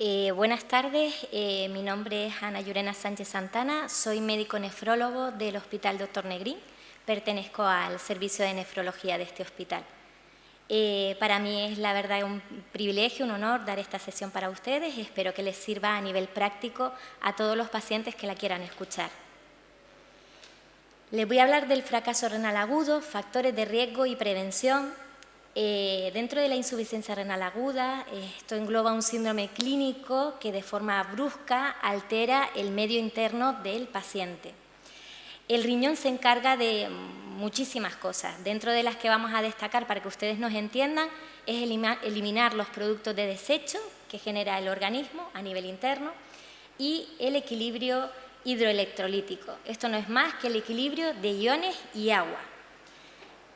Buenas tardes, mi nombre es Ana Llurena Sánchez Santana, soy médico nefrólogo del Hospital Dr. Negrín, pertenezco al servicio de nefrología de este hospital. Para mí es la verdad un privilegio, un honor dar esta sesión para ustedes, espero que les sirva a nivel práctico a todos los pacientes que la quieran escuchar. Les voy a hablar del fracaso renal agudo, factores de riesgo y prevención. Dentro de la insuficiencia renal aguda, esto engloba un síndrome clínico que de forma brusca altera el medio interno del paciente. El riñón se encarga de muchísimas cosas, dentro de las que vamos a destacar para que ustedes nos entiendan, es eliminar los productos de desecho que genera el organismo a nivel interno y el equilibrio hidroelectrolítico. Esto no es más que el equilibrio de iones y agua.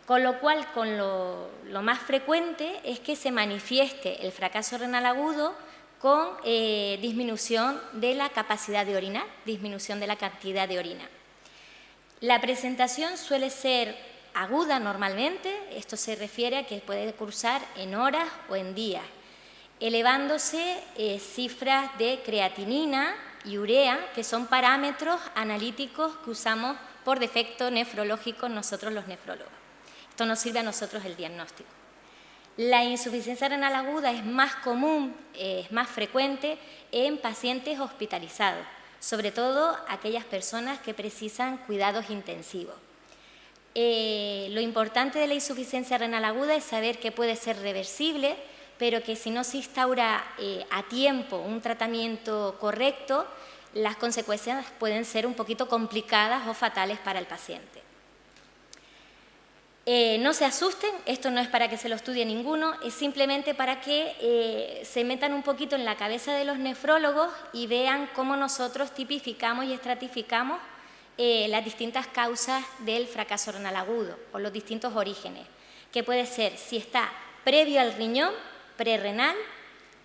Con lo cual, lo más frecuente es que se manifieste el fracaso renal agudo con disminución de la capacidad de orinar, disminución de la cantidad de orina. La presentación suele ser aguda normalmente, esto se refiere a que puede cursar en horas o en días, elevándose cifras de creatinina y urea, que son parámetros analíticos que usamos por defecto nefrológico nosotros los nefrólogos. Esto nos sirve a nosotros el diagnóstico. La insuficiencia renal aguda es más común, es más frecuente en pacientes hospitalizados, sobre todo aquellas personas que precisan cuidados intensivos. Lo importante de la insuficiencia renal aguda es saber que puede ser reversible, pero que si no se instaura a tiempo un tratamiento correcto, las consecuencias pueden ser un poquito complicadas o fatales para el paciente. No se asusten, esto no es para que se lo estudie ninguno, es simplemente para que se metan un poquito en la cabeza de los nefrólogos y vean cómo nosotros tipificamos y estratificamos las distintas causas del fracaso renal agudo o los distintos orígenes, que puede ser si está previo al riñón, prerrenal,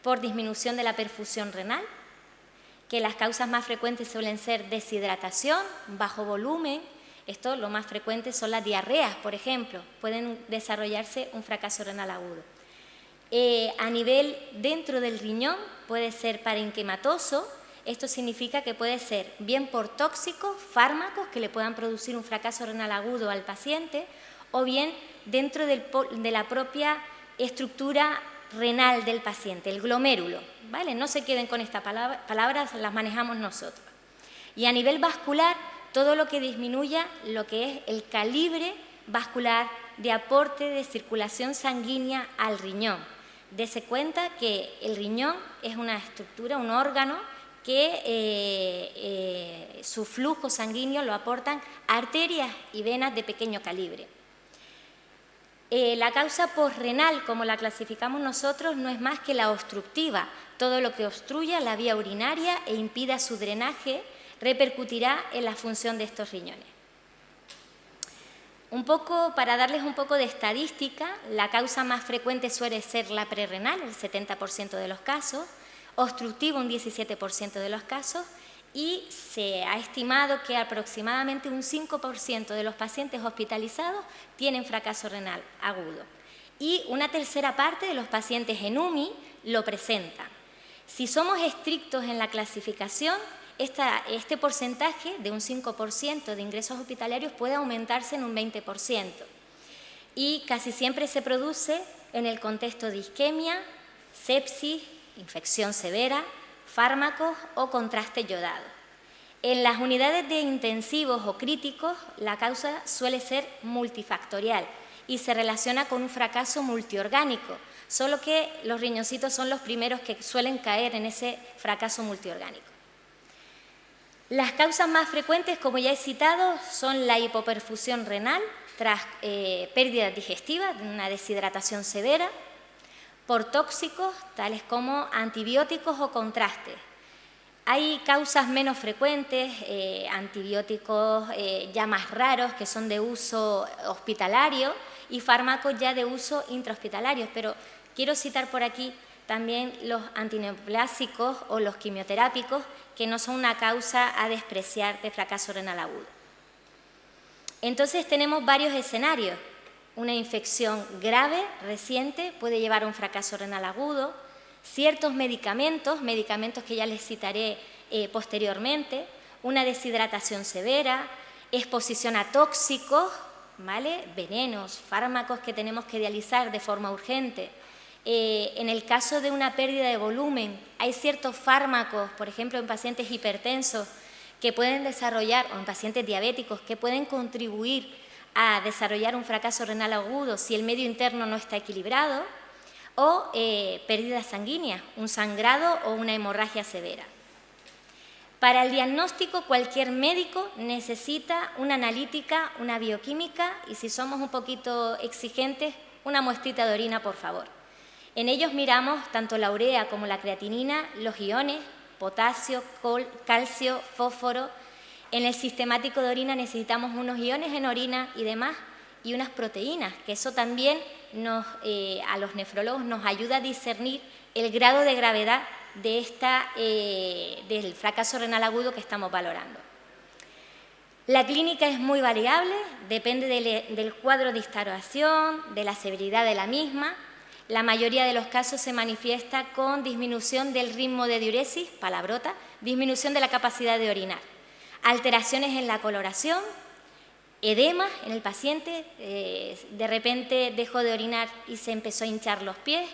por disminución de la perfusión renal, que las causas más frecuentes suelen ser deshidratación, bajo volumen. Esto lo más frecuente son las diarreas, por ejemplo, pueden desarrollarse un fracaso renal agudo. A nivel dentro del riñón puede ser parenquimatoso, esto significa que puede ser bien por tóxicos, fármacos que le puedan producir un fracaso renal agudo al paciente, o bien dentro de la propia estructura renal del paciente, el glomérulo, ¿vale? No se queden con estas palabras, las manejamos nosotros. Y a nivel vascular, todo lo que disminuya lo que es el calibre vascular de aporte de circulación sanguínea al riñón. Dese cuenta que el riñón es una estructura, un órgano que su flujo sanguíneo lo aportan arterias y venas de pequeño calibre. La causa posrenal, como la clasificamos nosotros, no es más que la obstructiva. Todo lo que obstruya la vía urinaria e impida su drenaje repercutirá en la función de estos riñones. Para darles un poco de estadística, la causa más frecuente suele ser la prerrenal, el 70% de los casos, obstructiva un 17% de los casos, y se ha estimado que aproximadamente un 5% de los pacientes hospitalizados tienen fracaso renal agudo. Y una tercera parte de los pacientes en UMI lo presentan. Si somos estrictos en la clasificación, este porcentaje de un 5% de ingresos hospitalarios puede aumentarse en un 20% y casi siempre se produce en el contexto de isquemia, sepsis, infección severa, fármacos o contraste yodado. En las unidades de intensivos o críticos, la causa suele ser multifactorial y se relaciona con un fracaso multiorgánico, solo que los riñoncitos son los primeros que suelen caer en ese fracaso multiorgánico. Las causas más frecuentes, como ya he citado, son la hipoperfusión renal tras pérdidas digestivas, una deshidratación severa, por tóxicos tales como antibióticos o contrastes. Hay causas menos frecuentes, antibióticos ya más raros que son de uso hospitalario y fármacos ya de uso intrahospitalario, pero quiero citar por aquí también los antineoplásicos o los quimioterápicos, que no son una causa a despreciar de fracaso renal agudo. Entonces tenemos varios escenarios. Una infección grave, reciente, puede llevar a un fracaso renal agudo. ciertos medicamentos que ya les citaré posteriormente, una deshidratación severa, exposición a tóxicos, ¿vale? Venenos, fármacos que tenemos que dializar de forma urgente. En el caso de una pérdida de volumen, hay ciertos fármacos, por ejemplo, en pacientes hipertensos, que pueden desarrollar, o en pacientes diabéticos, que pueden contribuir a desarrollar un fracaso renal agudo si el medio interno no está equilibrado, o pérdida sanguínea, un sangrado o una hemorragia severa. Para el diagnóstico, cualquier médico necesita una analítica, una bioquímica y, si somos un poquito exigentes, una muestrita de orina, por favor. En ellos miramos tanto la urea como la creatinina, los iones, potasio, calcio, fósforo. En el sistemático de orina necesitamos unos iones en orina y demás, y unas proteínas, que eso también a los nefrólogos nos ayuda a discernir el grado de gravedad del fracaso renal agudo que estamos valorando. La clínica es muy variable, depende del cuadro de instauración, de la severidad de la misma. La mayoría de los casos se manifiesta con disminución del ritmo de diuresis, palabrota, disminución de la capacidad de orinar, alteraciones en la coloración, edema en el paciente, de repente dejó de orinar y se empezó a hinchar los pies,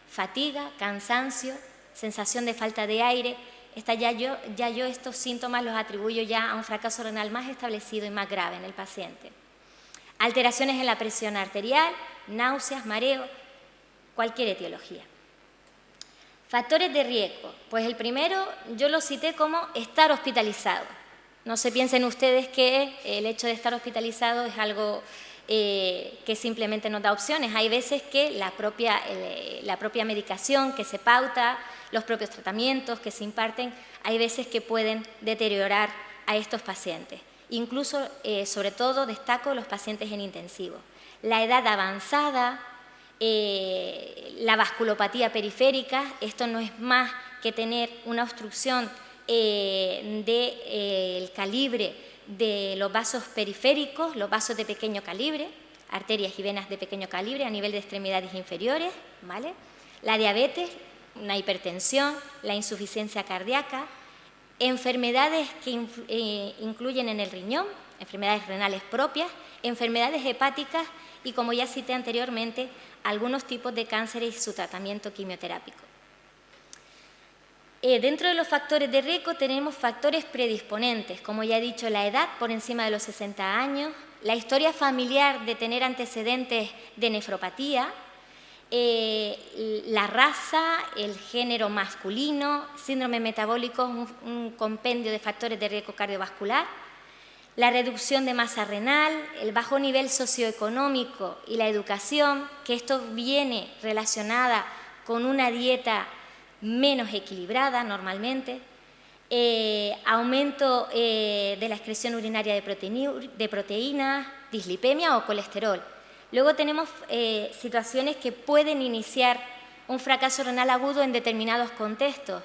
fatiga, cansancio, sensación de falta de aire. Yo estos síntomas los atribuyo ya a un fracaso renal más establecido y más grave en el paciente. Alteraciones en la presión arterial, náuseas, mareo, cualquier etiología. Factores de riesgo. Pues el primero yo lo cité como estar hospitalizado. No se piensen ustedes que el hecho de estar hospitalizado es algo que simplemente nos da opciones. Hay veces que la propia medicación que se pauta, los propios tratamientos que se imparten, hay veces que pueden deteriorar a estos pacientes. Incluso, sobre todo, destaco los pacientes en intensivo. La edad avanzada, la vasculopatía periférica, esto no es más que tener una obstrucción del calibre de los vasos periféricos, los vasos de pequeño calibre, arterias y venas de pequeño calibre a nivel de extremidades inferiores, ¿vale? La diabetes, una hipertensión, la insuficiencia cardíaca, enfermedades que incluyen en el riñón, enfermedades renales propias, enfermedades hepáticas y, como ya cité anteriormente, algunos tipos de cánceres y su tratamiento quimioterápico. Dentro de los factores de riesgo tenemos factores predisponentes, como ya he dicho, la edad por encima de los 60 años, la historia familiar de tener antecedentes de nefropatía, la raza, el género masculino, síndrome metabólico, un compendio de factores de riesgo cardiovascular, la reducción de masa renal, el bajo nivel socioeconómico y la educación, que esto viene relacionada con una dieta menos equilibrada normalmente, aumento de la excreción urinaria de proteínas, dislipemia o colesterol. Luego tenemos situaciones que pueden iniciar un fracaso renal agudo en determinados contextos.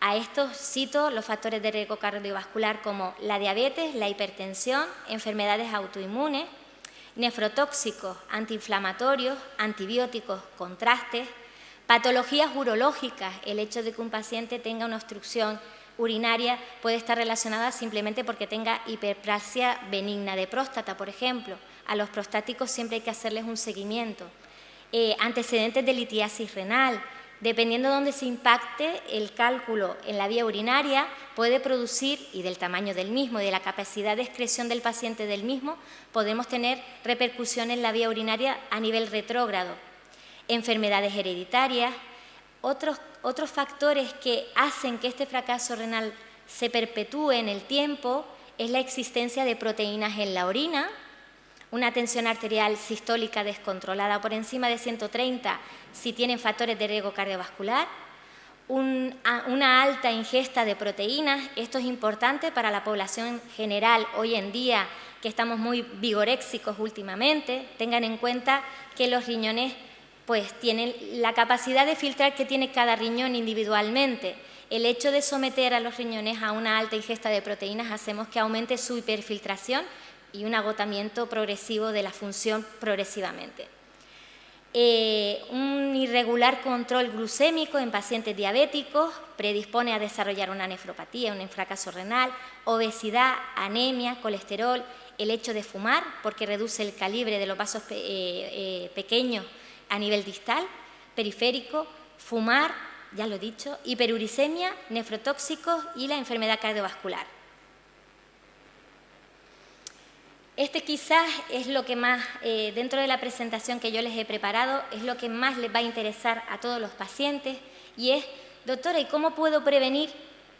A estos cito los factores de riesgo cardiovascular como la diabetes, la hipertensión, enfermedades autoinmunes, nefrotóxicos, antiinflamatorios, antibióticos, contrastes, patologías urológicas. El hecho de que un paciente tenga una obstrucción urinaria puede estar relacionada simplemente porque tenga hiperplasia benigna de próstata, por ejemplo. A los prostáticos siempre hay que hacerles un seguimiento. Antecedentes de litiasis renal. Dependiendo de dónde se impacte, el cálculo en la vía urinaria puede producir, y del tamaño del mismo y de la capacidad de excreción del paciente del mismo, podemos tener repercusión en la vía urinaria a nivel retrógrado. Enfermedades hereditarias, otros factores que hacen que este fracaso renal se perpetúe en el tiempo es la existencia de proteínas en la orina, una tensión arterial sistólica descontrolada por encima de 130 si tienen factores de riesgo cardiovascular, una alta ingesta de proteínas. Esto es importante para la población general hoy en día, que estamos muy vigoréxicos últimamente. Tengan en cuenta que los riñones pues tienen la capacidad de filtrar que tiene cada riñón individualmente. El hecho de someter a los riñones a una alta ingesta de proteínas hacemos que aumente su hiperfiltración y un agotamiento progresivo de la función progresivamente. Un irregular control glucémico en pacientes diabéticos predispone a desarrollar una nefropatía, un fracaso renal, obesidad, anemia, colesterol, el hecho de fumar, porque reduce el calibre de los vasos pequeños a nivel distal, periférico, fumar, ya lo he dicho, hiperuricemia, nefrotóxicos y la enfermedad cardiovascular. Este quizás es lo que más, dentro de la presentación que yo les he preparado, es lo que más les va a interesar a todos los pacientes y es, doctora, ¿y cómo puedo prevenir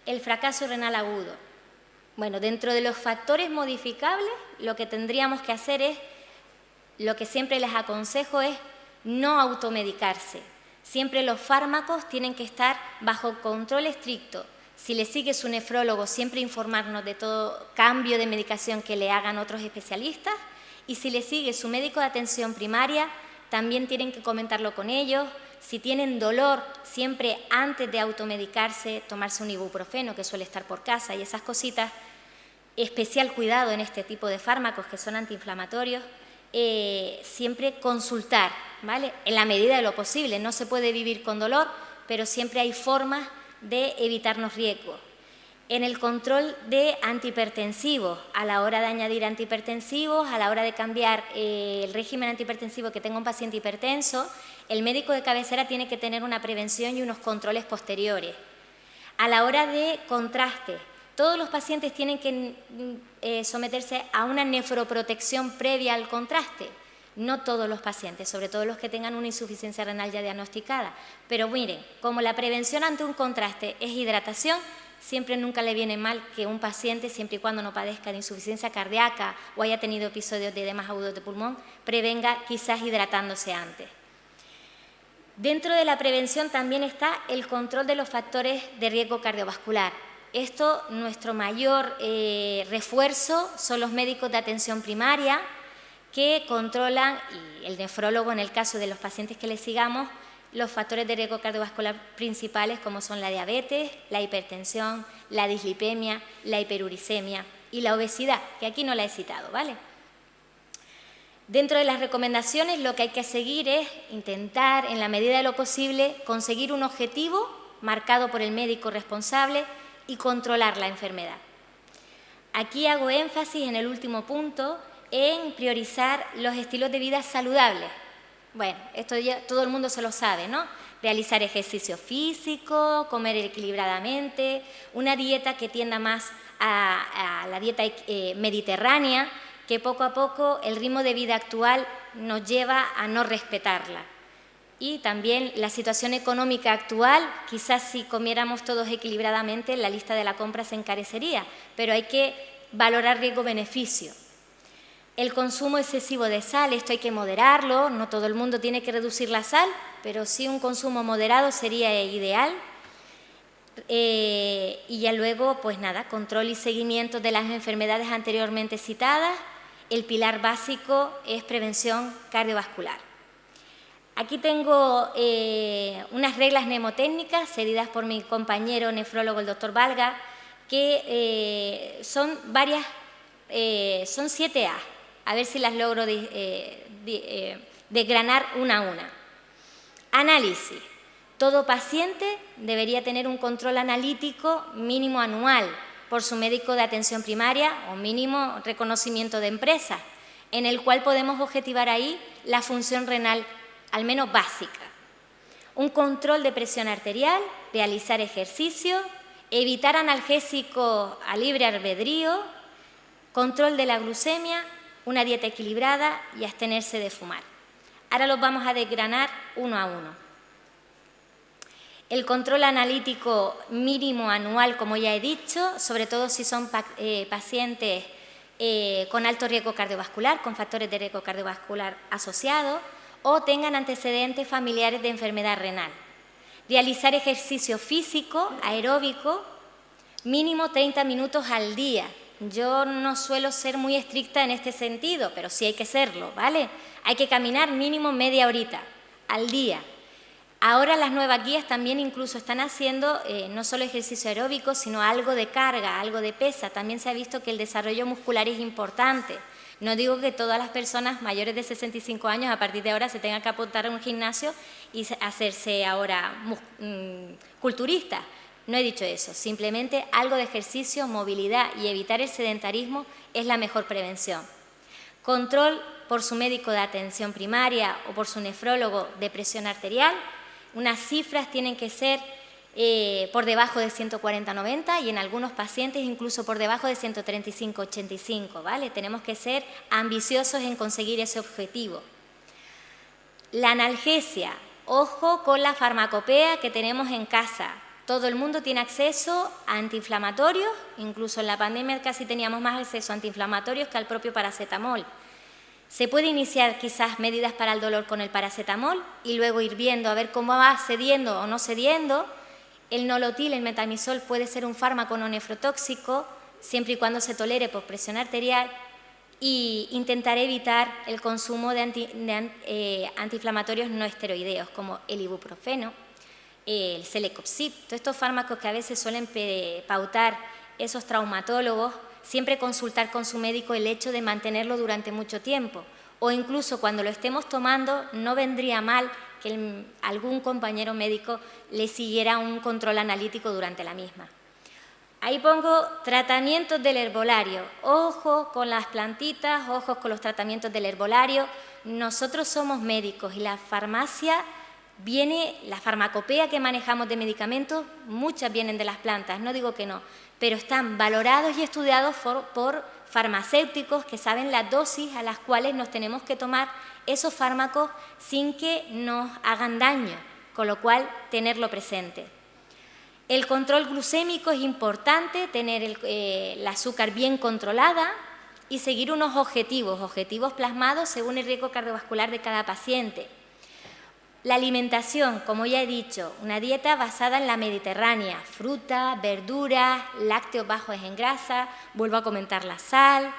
el fracaso renal agudo? Bueno, dentro de los factores modificables, lo que tendríamos que hacer es, lo que siempre les aconsejo es no automedicarse. Siempre los fármacos tienen que estar bajo control estricto. Si le sigue su nefrólogo, siempre informarnos de todo cambio de medicación que le hagan otros especialistas. Y si le sigue su médico de atención primaria, también tienen que comentarlo con ellos. Si tienen dolor, siempre antes de automedicarse, tomarse un ibuprofeno, que suele estar por casa, y esas cositas. Especial cuidado en este tipo de fármacos que son antiinflamatorios. Siempre consultar, ¿vale? En la medida de lo posible. No se puede vivir con dolor, pero siempre hay formas de evitarnos riesgos. En el control de antihipertensivos, a la hora de añadir antihipertensivos, a la hora de cambiar el régimen antihipertensivo que tenga un paciente hipertenso, el médico de cabecera tiene que tener una prevención y unos controles posteriores. A la hora de contraste, todos los pacientes tienen que someterse a una nefroprotección previa al contraste. No todos los pacientes, sobre todo los que tengan una insuficiencia renal ya diagnosticada. Pero miren, como la prevención ante un contraste es hidratación, siempre nunca le viene mal que un paciente, siempre y cuando no padezca de insuficiencia cardíaca o haya tenido episodios de edemas agudos de pulmón, prevenga quizás hidratándose antes. Dentro de la prevención también está el control de los factores de riesgo cardiovascular. Esto, nuestro mayor refuerzo son los médicos de atención primaria, que controlan, y el nefrólogo en el caso de los pacientes que le sigamos, los factores de riesgo cardiovascular principales como son la diabetes, la hipertensión, la dislipemia, la hiperuricemia y la obesidad, que aquí no la he citado, ¿vale? Dentro de las recomendaciones lo que hay que seguir es intentar, en la medida de lo posible, conseguir un objetivo marcado por el médico responsable y controlar la enfermedad. Aquí hago énfasis en el último punto, en priorizar los estilos de vida saludables. Bueno, esto ya todo el mundo se lo sabe, ¿no? Realizar ejercicio físico, comer equilibradamente, una dieta que tienda más a la dieta mediterránea, que poco a poco el ritmo de vida actual nos lleva a no respetarla. Y también la situación económica actual, quizás si comiéramos todos equilibradamente, la lista de la compra se encarecería, pero hay que valorar riesgo-beneficio. El consumo excesivo de sal, esto hay que moderarlo, no todo el mundo tiene que reducir la sal, pero sí un consumo moderado sería ideal. Y ya luego, pues nada, control y seguimiento de las enfermedades anteriormente citadas. El pilar básico es prevención cardiovascular. Aquí tengo unas reglas mnemotécnicas cedidas por mi compañero nefrólogo, el doctor Valga, que son varias, son 7 A. A ver si las logro desgranar una a una. Análisis. Todo paciente debería tener un control analítico mínimo anual por su médico de atención primaria o mínimo reconocimiento de empresa, en el cual podemos objetivar ahí la función renal, al menos básica. Un control de presión arterial, realizar ejercicio, evitar analgésicos a libre albedrío, control de la glucemia, una dieta equilibrada y abstenerse de fumar. Ahora los vamos a desgranar uno a uno. El control analítico mínimo anual, como ya he dicho, sobre todo si son pacientes con alto riesgo cardiovascular, con factores de riesgo cardiovascular asociados, o tengan antecedentes familiares de enfermedad renal. Realizar ejercicio físico, aeróbico, mínimo 30 minutos al día. Yo no suelo ser muy estricta en este sentido, pero sí hay que serlo, ¿vale? Hay que caminar mínimo media horita al día. Ahora las nuevas guías también incluso están haciendo no solo ejercicio aeróbico, sino algo de carga, algo de pesa. También se ha visto que el desarrollo muscular es importante. No digo que todas las personas mayores de 65 años a partir de ahora se tengan que apuntar a un gimnasio y hacerse ahora culturistas. No he dicho eso, simplemente algo de ejercicio, movilidad y evitar el sedentarismo es la mejor prevención. Control por su médico de atención primaria o por su nefrólogo de presión arterial. Unas cifras tienen que ser por debajo de 140/90 y en algunos pacientes incluso por debajo de 135/85, ¿vale? Tenemos que ser ambiciosos en conseguir ese objetivo. La analgesia, ojo con la farmacopea que tenemos en casa. Todo el mundo tiene acceso a antiinflamatorios, incluso en la pandemia casi teníamos más acceso a antiinflamatorios que al propio paracetamol. Se puede iniciar quizás medidas para el dolor con el paracetamol y luego ir viendo a ver cómo va cediendo o no cediendo. El nolotil, el metamizol, puede ser un fármaco no nefrotóxico siempre y cuando se tolere por presión arterial y intentar evitar el consumo de antiinflamatorios no esteroideos como el ibuprofeno, el Celecoxib. Todos estos fármacos que a veces suelen pautar esos traumatólogos, siempre consultar con su médico el hecho de mantenerlo durante mucho tiempo o incluso cuando lo estemos tomando no vendría mal que algún compañero médico le siguiera un control analítico durante la misma. Ahí pongo tratamientos del herbolario. Ojo con las plantitas, ojos con los tratamientos del herbolario. Nosotros somos médicos y la farmacia la farmacopea que manejamos de medicamentos, muchas vienen de las plantas, no digo que no, pero están valorados y estudiados por farmacéuticos que saben las dosis a las cuales nos tenemos que tomar esos fármacos sin que nos hagan daño, con lo cual tenerlo presente. El control glucémico es importante, tener el azúcar bien controlada y seguir unos objetivos plasmados según el riesgo cardiovascular de cada paciente. La alimentación, como ya he dicho, una dieta basada en la mediterránea, fruta, verduras, lácteos bajos en grasa, vuelvo a comentar la sal,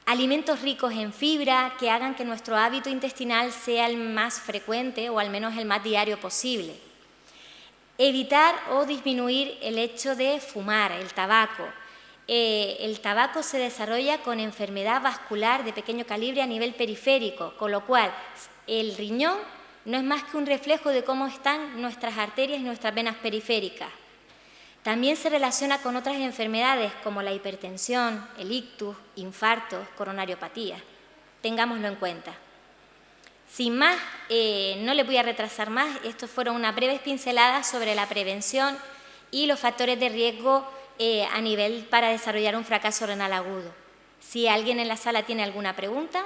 alimentos ricos en fibra que hagan que nuestro hábito intestinal sea el más frecuente o al menos el más diario posible. Evitar o disminuir el hecho de fumar, el tabaco. El tabaco se desarrolla con enfermedad vascular de pequeño calibre a nivel periférico, con lo cual el riñón no es más que un reflejo de cómo están nuestras arterias y nuestras venas periféricas. También se relaciona con otras enfermedades como la hipertensión, el ictus, infartos, coronariopatía. Tengámoslo en cuenta. Sin más, no les voy a retrasar más. Estos fueron unas breves pinceladas sobre la prevención y los factores de riesgo a nivel para desarrollar un fracaso renal agudo. Si alguien en la sala tiene alguna pregunta.